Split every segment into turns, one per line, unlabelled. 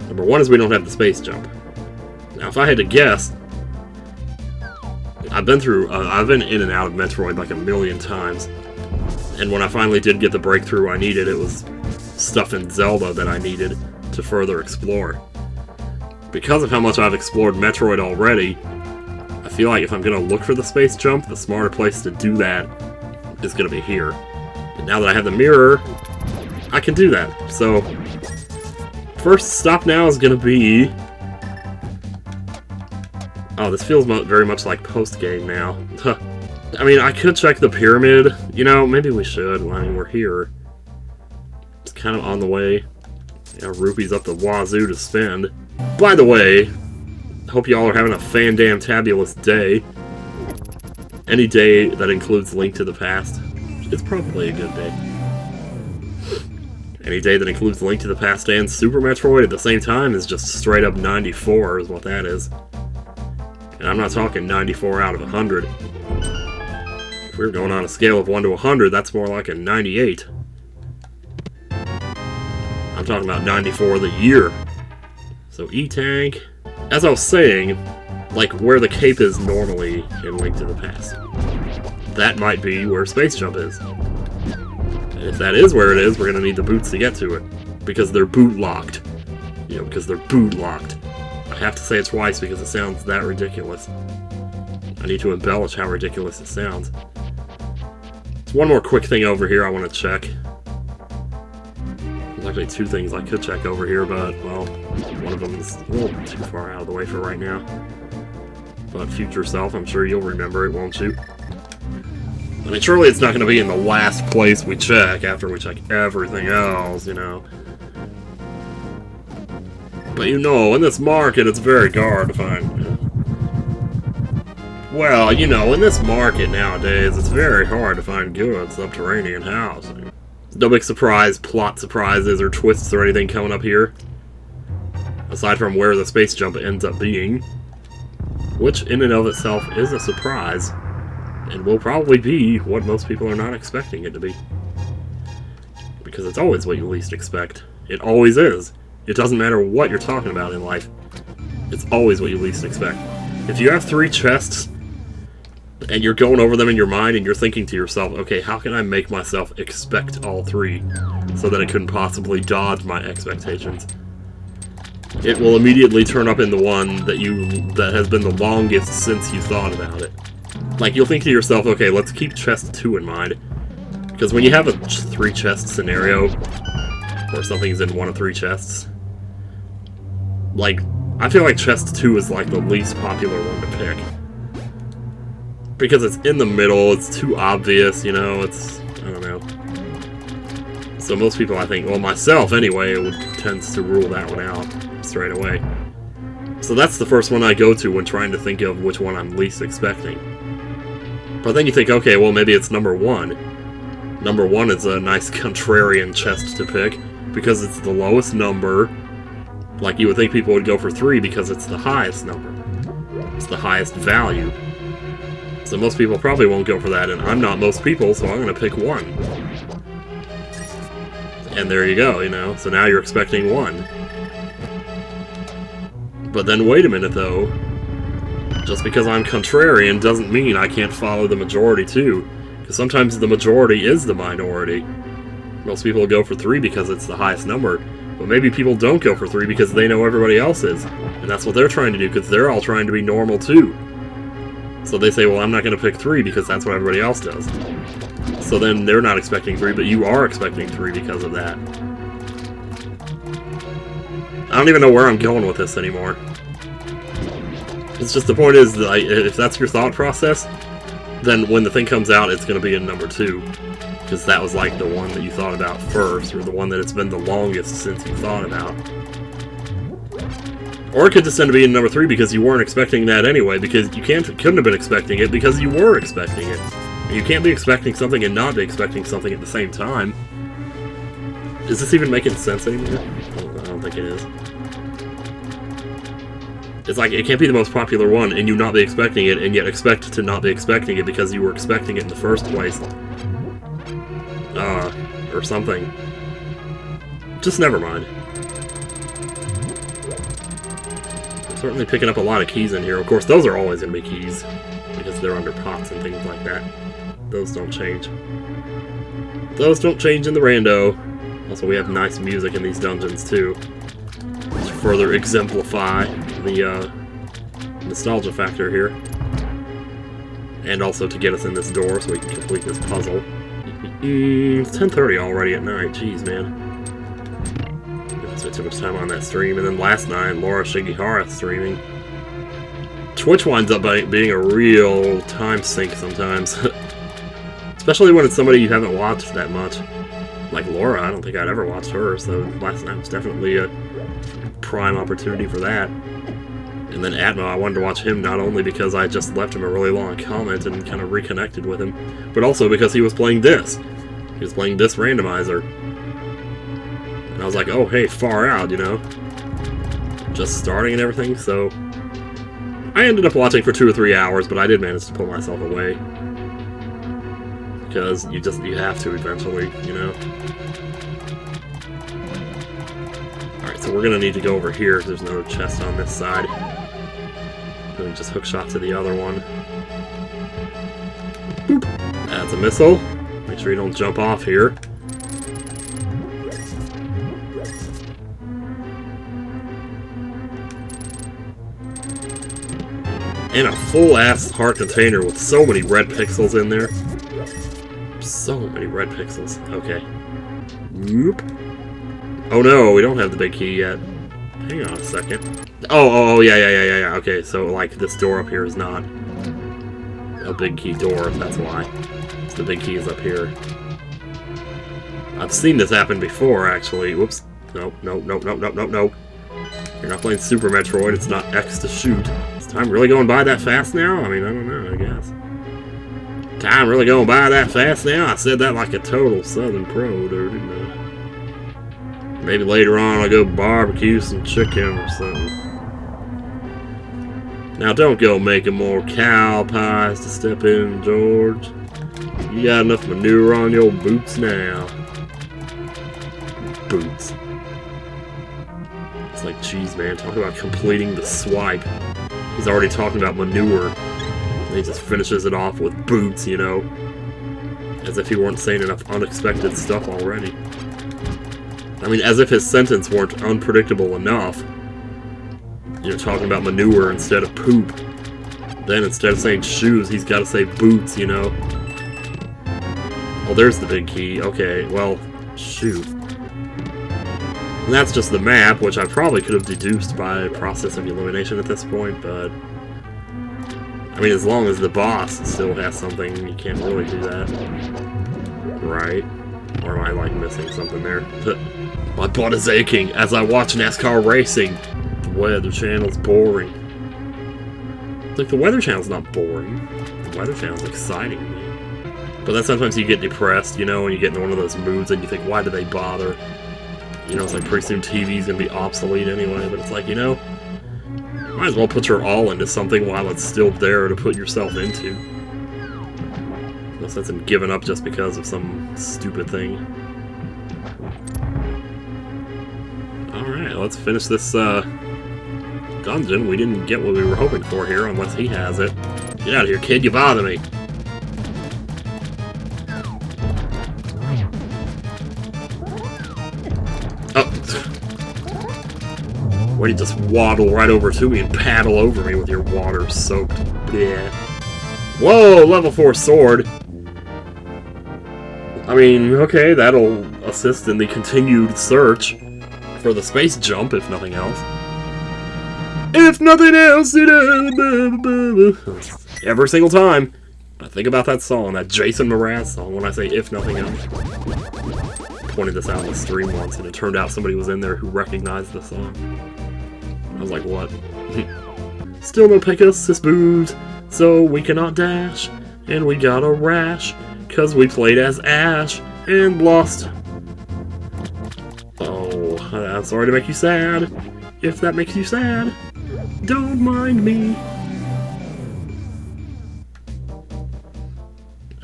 Number 1 is we don't have the space jump. Now, if I had to guess, I've been in and out of Metroid like a million times, and when I finally did get the breakthrough I needed, it was stuff in Zelda that I needed to further explore. Because of how much I've explored Metroid already, I feel like if I'm going to look for the space jump, the smarter place to do that is going to be here. And now that I have the mirror, I can do that. So, first stop now is going to be... Oh, this feels very much like post-game now. I mean, I could check the pyramid. You know, maybe we should. I mean, we're here. It's kind of on the way. You know, rupees up the wazoo to spend. By the way, hope y'all are having a fan-damn-tabulous day. Any day that includes Link to the Past is probably a good day. Any day that includes Link to the Past and Super Metroid at the same time is just straight-up 94 is what that is. And I'm not talking 94 out of 100. If we were going on a scale of 1 to 100, that's more like a 98. I'm talking about 94 the year. So E-Tank. As I was saying, like where the cape is normally in Link to the Past, that might be where Space Jump is. And if that is where it is, we're going to need the boots to get to it. Because they're boot-locked. You know, because they're boot-locked. I have to say it twice because it sounds that ridiculous. I need to embellish how ridiculous it sounds. There's one more quick thing over here I want to check. There's actually 2 things I could check over here, but, well, one of them is a little too far out of the way for right now. But future self, I'm sure you'll remember it, won't you? I mean, surely it's not going to be in the last place we check after we check everything else, you know. But you know, in this market, it's very hard to find. Well, you know, in this market nowadays, it's very hard to find good subterranean housing. No big surprise, plot surprises, or twists or anything coming up here. Aside from where the space jump ends up being. Which, in and of itself, is a surprise. And will probably be what most people are not expecting it to be. Because it's always what you least expect. It always is. It doesn't matter what you're talking about in life. It's always what you least expect. If you have 3 chests, and you're going over them in your mind, and you're thinking to yourself, okay, how can I make myself expect all 3, so that it couldn't possibly dodge my expectations? It will immediately turn up in the one that has been the longest since you thought about it. Like, you'll think to yourself, okay, let's keep chest 2 in mind. Because when you have a 3-chest scenario, or something's in one of 3 chests, like, I feel like chest 2 is like the least popular one to pick. Because it's in the middle, it's too obvious, you know, it's, I don't know. So most people, I think, well, myself anyway, tends to rule that one out straight away. So that's the first one I go to when trying to think of which one I'm least expecting. But then you think, okay, well, maybe it's number 1. Number 1 is a nice contrarian chest to pick, because it's the lowest number. Like, you would think people would go for 3 because it's the highest number. It's the highest value. So most people probably won't go for that, and I'm not most people, so I'm going to pick 1. And there you go, you know, so now you're expecting 1. But then wait a minute, though. Just because I'm contrarian doesn't mean I can't follow the majority, too. Because sometimes the majority is the minority. Most people will go for 3 because it's the highest number. But maybe people don't go for 3 because they know everybody else is. And that's what they're trying to do, because they're all trying to be normal, too. So they say, well, I'm not going to pick 3 because that's what everybody else does. So then they're not expecting 3, but you are expecting 3 because of that. I don't even know where I'm going with this anymore. It's just, the point is, that if that's your thought process, then when the thing comes out, it's going to be in number 2. Because that was like the one that you thought about first, or the one that it's been the longest since you thought about. Or it could just end up being number 3 because you weren't expecting that anyway, because you couldn't have been expecting it because you were expecting it. And you can't be expecting something and not be expecting something at the same time. Is this even making sense anymore? I don't think it is. It's like, it can't be the most popular one and you not be expecting it, and yet expect to not be expecting it because you were expecting it in the first place. Or something. Just never mind. Certainly picking up a lot of keys in here. Of course, those are always going to be keys, because they're under pots and things like that. Those don't change. Those don't change in the rando. Also, we have nice music in these dungeons, too, to further exemplify the nostalgia factor here. And also to get us in this door so we can complete this puzzle. It's 10:30 already at night. Jeez, man. I spent too much time on that stream. And then last night, Laura Shigihara streaming. Twitch winds up being a real time sink sometimes. Especially when it's somebody you haven't watched that much. Like Laura, I don't think I'd ever watched her, so last night was definitely a prime opportunity for that. And then Atmo, I wanted to watch him not only because I just left him a really long comment and kind of reconnected with him, but also because he was playing this. He was playing this randomizer. And I was like, oh, hey, far out, you know? Just starting and everything, so... I ended up watching for 2 or 3 hours, but I did manage to pull myself away. Because you have to eventually, you know? Alright, so we're gonna need to go over here, because there's no chest on this side. Then we just hook shot to the other one. Boop! That's a missile. Make sure you don't jump off here. And a full-ass heart container with so many red pixels in there. So many red pixels. Okay. Whoop. Oh no, we don't have the big key yet. Hang on a second. Oh, yeah. Okay, so, like, this door up here is not a big key door, that's why. So the big key is up here. I've seen this happen before, actually. Whoops. Nope. You're not playing Super Metroid, it's not X to shoot. Is time really going by that fast now? I mean, I don't know, I guess. Time really going by that fast now? I said that like a total Southern pro, there, didn't I? Maybe later on I'll go barbecue some chicken or something. Now don't go making more cow pies to step in, George. You got enough manure on your boots now. Boots. It's like, geez, man, talk about completing the swipe. He's already talking about manure. And he just finishes it off with boots, you know. As if he weren't saying enough unexpected stuff already. I mean, as if his sentence weren't unpredictable enough. You're talking about manure instead of poop. Then instead of saying shoes, he's got to say boots, you know. Oh, there's the big key. Okay, well, shoot. And that's just the map, which I probably could have deduced by process of elimination at this point, but... I mean, as long as the boss still has something, you can't really do that. Right? Or am I, like, missing something there? My butt is aching as I watch NASCAR racing. The Weather Channel's boring. Like, the Weather Channel's not boring. The Weather Channel's exciting to me. But then sometimes you get depressed, you know, and you get into one of those moods and you think, why do they bother? You know, it's like pretty soon TV's gonna be obsolete anyway, but it's like, you know, might as well put your all into something while it's still there to put yourself into. No sense in giving up just because of some stupid thing. Alright, let's finish this dungeon. We didn't get what we were hoping for here, unless he has it. Get out of here, kid, you bother me! Oh! Why do you just waddle right over to me and paddle over me with your water-soaked bleh. Whoa! Level 4 sword! I mean, okay, that'll assist in the continued search for the space jump, if nothing else. If nothing else, every single time I think about that song, that Jason Mraz song, when I say if nothing else. I pointed this out in the stream once, and it turned out somebody was in there who recognized the song. I was like, what? Still no Pegasus booze, so we cannot dash, and we got a rash. 'Cause we played as Ash and lost. Oh, I'm sorry to make you sad. If that makes you sad, don't mind me.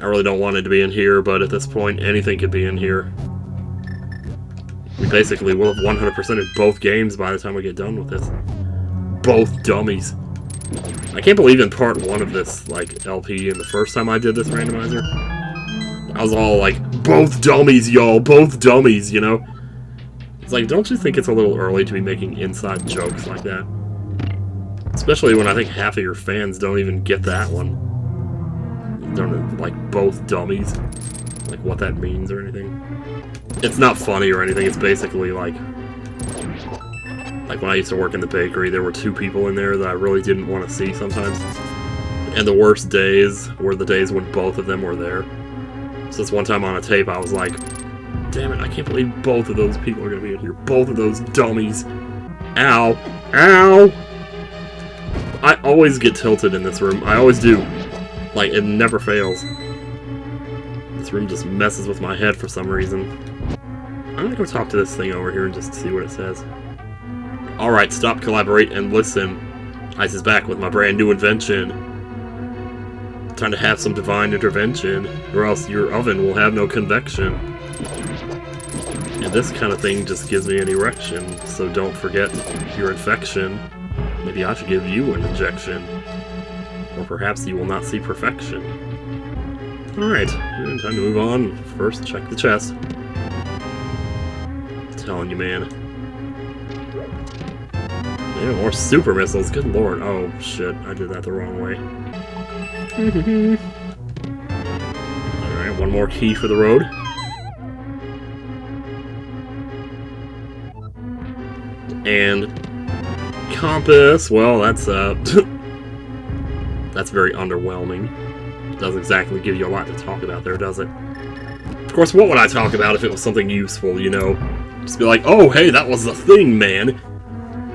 I really don't want it to be in here, but at this point, anything could be in here. We basically will have 100%ed both games by the time we get done with this. both dummies. I can't believe in part 1 of this, like, LP, and the first time I did this randomizer, I was all like, both dummies, y'all, both dummies, you know? It's like, don't you think it's a little early to be making inside jokes like that? Especially when I think half of your fans don't even get that one. Don't, like, both dummies. Like, what that means or anything. It's not funny or anything, it's basically like when I used to work in the bakery, there were 2 people in there that I really didn't want to see sometimes. And the worst days were the days when both of them were there. So this one time on a tape, I was like, damn it, I can't believe both of those people are going to be in here. Both of those dummies. Ow. Ow! I always get tilted in this room. I always do. Like, it never fails. This room just messes with my head for some reason. I'm gonna go talk to this thing over here and just see what it says. Alright, stop, collaborate, and listen. Ice is back with my brand new invention. Time to have some divine intervention, or else your oven will have no convection. And this kind of thing just gives me an erection, so don't forget your infection. Maybe I should give you an injection. Or perhaps you will not see perfection. Alright, time to move on. First, check the chest. I'm telling you, man. Yeah, more super missiles, good lord. Oh, shit, I did that the wrong way. Alright, one more key for the road. And compass, well, that's that's very underwhelming. Doesn't exactly give you a lot to talk about there, does it? Of course, what would I talk about if it was something useful, you know? Just be like, oh, hey, that was a thing, man!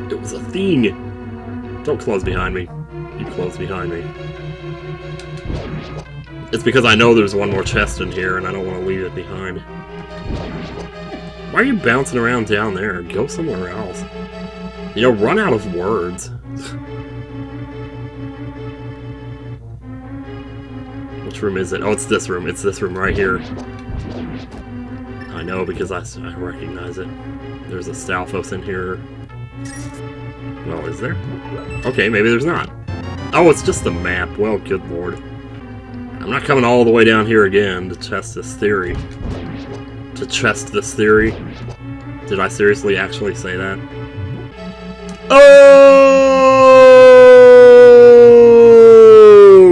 It was a thing! Don't close behind me. You close behind me. It's because I know there's one more chest in here, and I don't want to leave it behind. Why are you bouncing around down there? Go somewhere else. You know, run out of words. Which room is it? Oh, it's this room. It's this room right here. I know because I recognize it. There's a Stalfos in here. Well, is there? Okay, maybe there's not. Oh, it's just the map. Well, good lord. I'm not coming all the way down here again to test this theory. To test this theory? Did I seriously actually say that?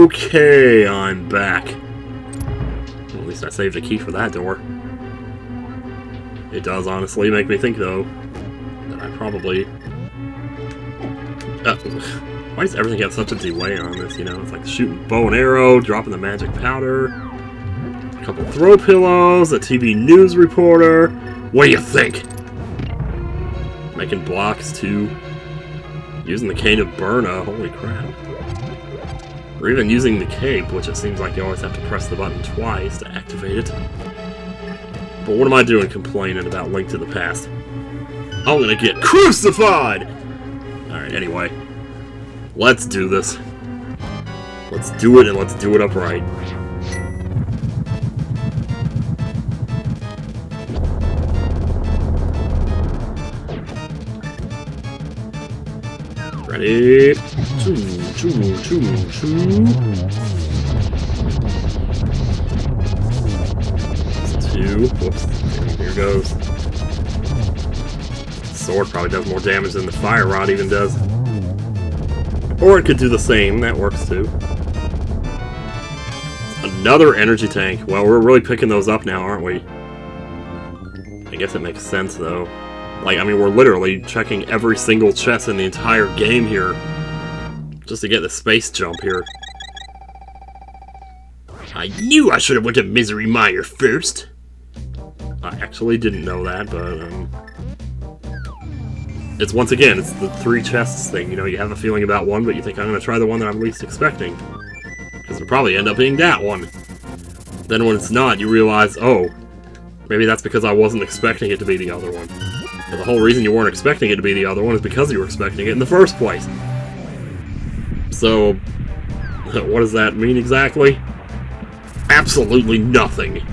Okay, I'm back. Well, at least I saved a key for that door. It does honestly make me think, though, that I probably... why does everything have such a delay on this, you know? It's like shooting bow and arrow, dropping the magic powder, a couple throw pillows, a TV news reporter. What do you think? Making blocks, too. Using the cane of Burna, holy crap. Or even using the cape, which it seems like you always have to press the button twice to activate it. But what am I doing complaining about Link to the Past? I'm gonna get crucified! Alright, anyway. Let's do this. Let's do it, and let's do it upright. Ready? Choo, choo, choo, choo. 2. Whoops. Here goes. Sword probably does more damage than the fire rod even does. Or it could do the same. That works too. Another energy tank. Well, we're really picking those up now, aren't we? I guess it makes sense, though. Like, I mean, we're literally checking every single chest in the entire game here. Just to get the space jump here. I knew I should have went to Misery Mire first. I actually didn't know that, but, it's once again, it's the 3 chests thing. You know, you have a feeling about one, but you think, I'm going to try the one that I'm least expecting. Because it'll probably end up being that one. Then when it's not, you realize, oh, maybe that's because I wasn't expecting it to be the other one. But the whole reason you weren't expecting it to be the other one is because you were expecting it in the first place. So, what does that mean exactly? Absolutely nothing.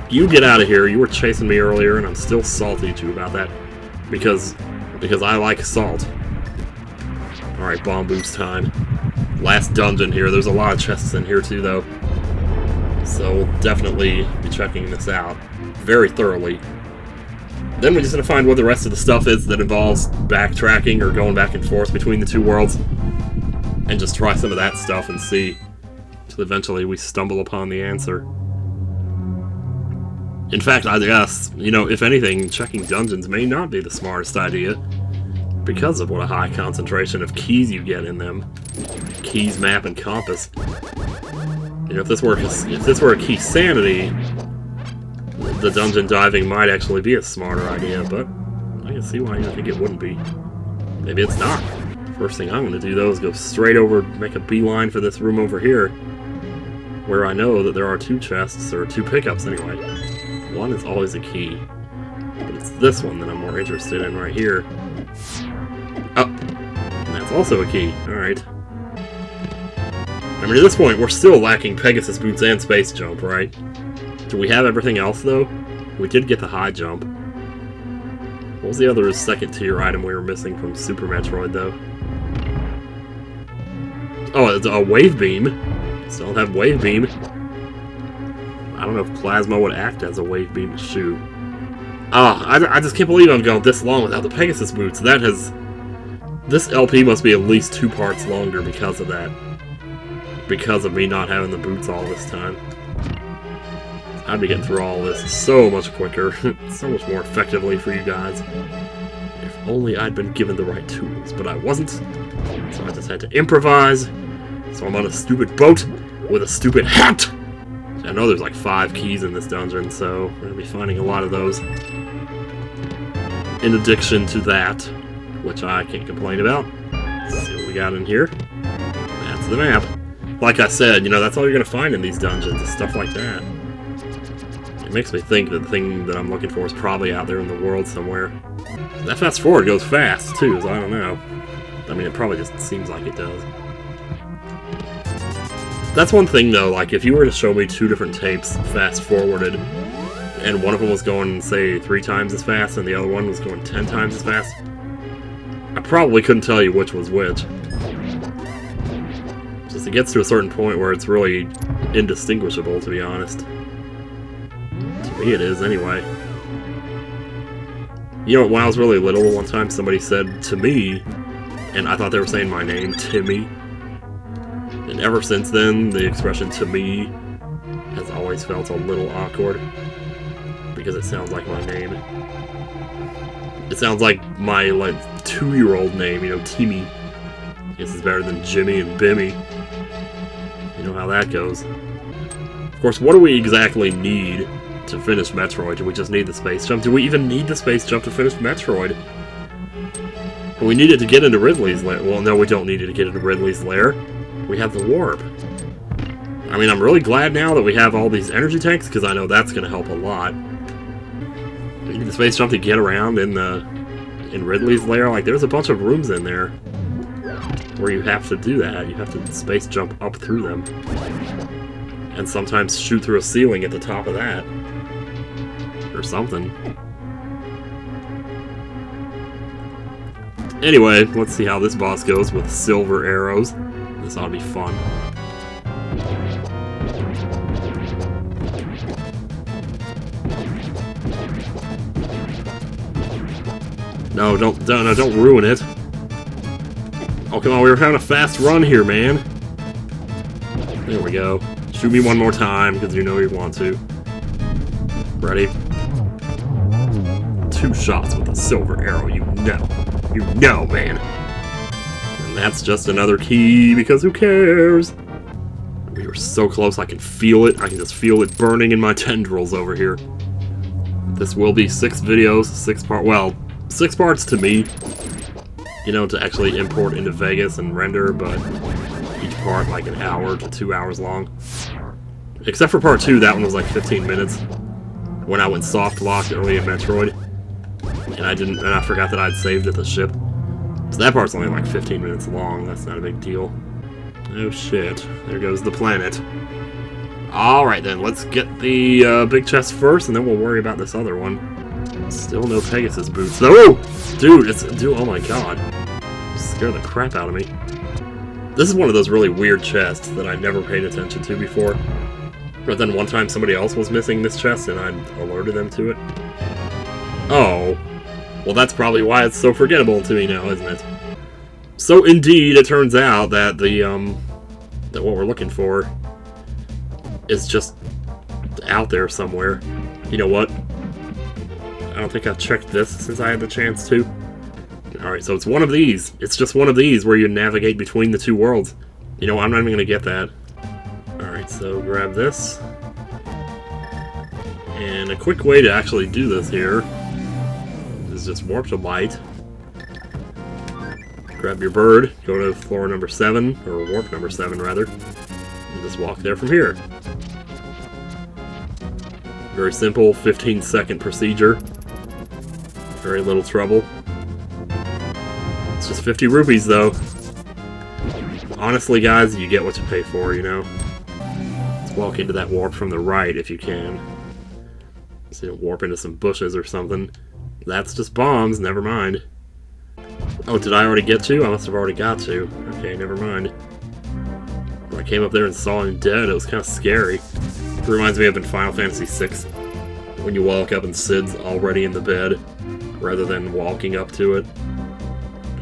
You get out of here. You were chasing me earlier, and I'm still salty at you about that. Because I like salt. Alright, bomb boost time. Last dungeon here. There's a lot of chests in here too, though. So we'll definitely be checking this out very thoroughly. Then we just gotta find what the rest of the stuff is that involves backtracking or going back and forth between the two worlds. And just try some of that stuff and see. Till eventually we stumble upon the answer. In fact, I guess, you know, if anything, checking dungeons may not be the smartest idea. Because of what a high concentration of keys you get in them. Keys, map, and compass. You know, if this were a key sanity, the dungeon diving might actually be a smarter idea, but I can see why you think it wouldn't be. Maybe it's not. First thing I'm going to do, though, is go straight over, make a beeline for this room over here, where I know that there are 2 chests, or 2 pickups anyway. One is always a key, but it's this one that I'm more interested in right here. Oh, and that's also a key. Alright. I mean, at this point, we're still lacking Pegasus boots and space jump, right? Do we have everything else, though? We did get the high jump. What was the other second tier item we were missing from Super Metroid, though? Oh, it's a wave beam. Still don't have wave beam. I don't know if plasma would act as a wave beam to shoot. Ah, I just can't believe I've gone this long without the Pegasus boots. That has... This LP must be at least 2 parts longer because of that. Because of me not having the boots all this time. I'd be getting through all this so much quicker. So much more effectively for you guys. If only I'd been given the right tools, but I wasn't. So I just had to improvise. So I'm on a stupid boat with a stupid hat! I know there's like 5 keys in this dungeon, so we're going to be finding a lot of those. In addition to that, which I can't complain about. Let's see what we got in here. That's the map. Like I said, you know, that's all you're going to find in these dungeons, is stuff like that. It makes me think that the thing that I'm looking for is probably out there in the world somewhere. That fast forward goes fast, too, so I don't know. I mean, it probably just seems like it does. That's one thing, though, like, if you were to show me 2 different tapes fast-forwarded, and one of them was going, say, 3 times as fast, and the other one was going 10 times as fast, I probably couldn't tell you which was which. Just it gets to a certain point where it's really indistinguishable, to be honest. To me it is, anyway. You know, when I was really little, one time somebody said, to me, and I thought they were saying my name, Timmy. And ever since then, the expression to me has always felt a little awkward. Because it sounds like my name. It sounds like my, 2-year-old name, you know, Timmy. I guess it's better than Jimmy and Bimmy. You know how that goes. Of course, what do we exactly need to finish Metroid? Do we just need the space jump? Do we even need the space jump to finish Metroid? We need it to get into Ridley's lair. Well, no, we don't need it to get into Ridley's lair. We have the warp. I mean, I'm really glad now that we have all these energy tanks, because I know that's going to help a lot. We need the space jump to get around in Ridley's lair. Like, there's a bunch of rooms in there where you have to do that. You have to space jump up through them. And sometimes shoot through a ceiling at the top of that. Or something. Anyway, let's see how this boss goes with silver arrows. This ought to be fun. No, don't ruin it. Oh, come on, we were having a fast run here, man. There we go. Shoot me one more time, because you know you want to. Ready? 2 shots with a silver arrow, you know. You know, man. And that's just another key, because who cares? We were so close, I can feel it. I can just feel it burning in my tendrils over here. This will be 6 videos, 6 parts. Well, 6 parts to me. You know, to actually import into Vegas and render, but each part like an hour to 2 hours long. Except for part 2, that one was like 15 minutes. When I went soft locked early in Metroid. And I forgot that I'd saved at the ship. So that part's only like 15 minutes long, that's not a big deal. Oh shit, there goes the planet. Alright then, let's get the big chest first, and then we'll worry about this other one. Still no Pegasus boots. Oh! Dude, oh my god. Scare the crap out of me. This is one of those really weird chests that I never paid attention to before. But then one time somebody else was missing this chest and I alerted them to it. Oh. Well, that's probably why it's so forgettable to me now, isn't it? So indeed, it turns out that that what we're looking for is just out there somewhere. You know what? I don't think I've checked this since I had the chance to. Alright, so it's one of these. It's just one of these where you navigate between the two worlds. You know, I'm not even going to get that. Alright, so grab this. And a quick way to actually do this here is just warp to light. Grab your bird, go to floor number 7, or warp number 7 rather, and just walk there from here. Very simple, 15-second procedure. Very little trouble. It's just 50 rupees though. Honestly guys, you get what you pay for, you know? Let's walk into that warp from the right if you can. So you don't warp into some bushes or something. That's just bombs, never mind. Oh, did I already get you? I must have already got you. Okay, never mind. When I came up there and saw him dead, it was kind of scary. It reminds me of in Final Fantasy VI, when you walk up and Cid's already in the bed, rather than walking up to it.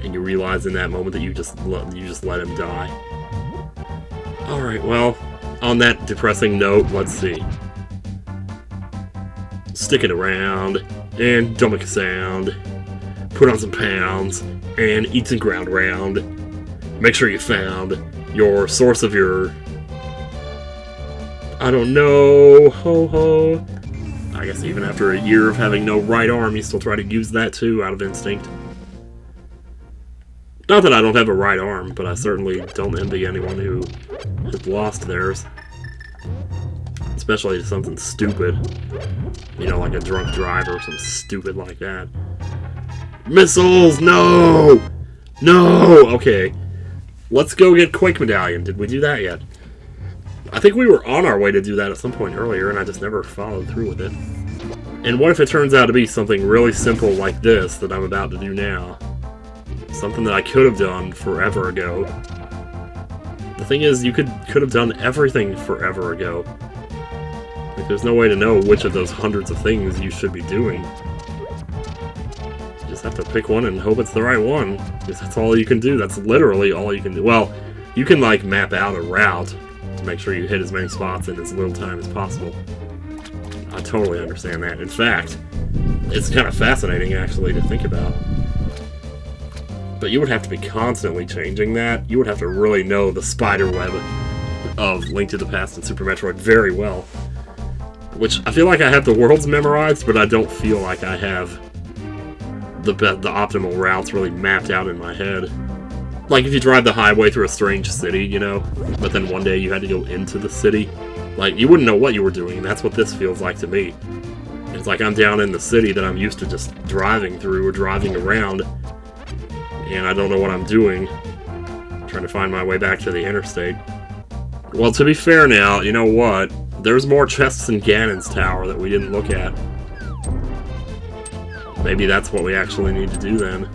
And you realize in that moment that you just let him die. Alright, well, on that depressing note, let's see. Stick it around, and don't make a sound. Put on some pounds, and eat some ground round. Make sure you found your source of your... I don't know, ho-ho. I guess even after a year of having no right arm, you still try to use that too, out of instinct. Not that I don't have a right arm, but I certainly don't envy anyone who has lost theirs. Especially something stupid. You know, like a drunk driver or something stupid like that. Missiles! No! No! Okay. Let's go get Quake Medallion. Did we do that yet? I think we were on our way to do that at some point earlier, and I just never followed through with it. And what if it turns out to be something really simple like this that I'm about to do now? Something that I could have done forever ago. The thing is, you could have done everything forever ago. Like, there's no way to know which of those hundreds of things you should be doing. You just have to pick one and hope it's the right one. Because that's all you can do. That's literally all you can do. Well, you can, like, map out a route to make sure you hit as many spots in as little time as possible. I totally understand that. In fact, it's kind of fascinating, actually, to think about. But you would have to be constantly changing that. You would have to really know the spider web of Link to the Past and Super Metroid very well. Which, I feel like I have the worlds memorized, but I don't feel like I have the optimal routes really mapped out in my head. Like if you drive the highway through a strange city, you know, but then one day you had to go into the city. Like, you wouldn't know what you were doing, and that's what this feels like to me. It's like I'm down in the city that I'm used to just driving through or driving around, and I don't know what I'm doing. I'm trying to find my way back to the interstate. Well, to be fair now, you know what? There's more chests in Ganon's tower that we didn't look at. Maybe that's what we actually need to do then.